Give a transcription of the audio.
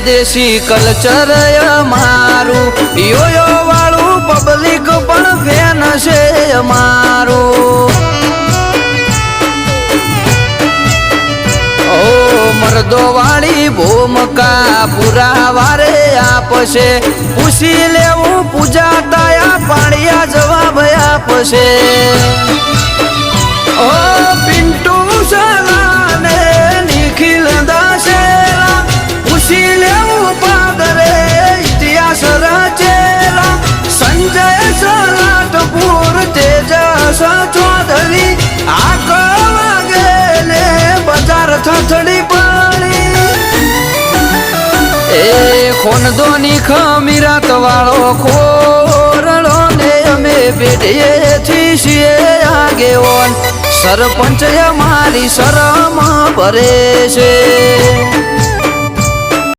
દેશી કલ્ચર અમારું યોયો વાળું પબ્લિક પણ ફેન છે અમારું મરદો વાળી ભૂમકા પુરા વારે આપશે પૂછી લેવું પૂજા તાયા પાણિયા જવાબ આપશે ઓ પિન્ટુ સલા ને નિખિલ દાસેલા પૂછી લેવું પાદરે ઇતિહાસ રચેલા સંજય સલાટપુર તેજસ ચૌધરી આગ વાગે ને બજાર થથડી ખોનદોની ખમીરાત વાળો ખોરડો ને અમે પેઢીએથી છીએ આગેવાન સરપંચ અમારી શરમ ભરે છે।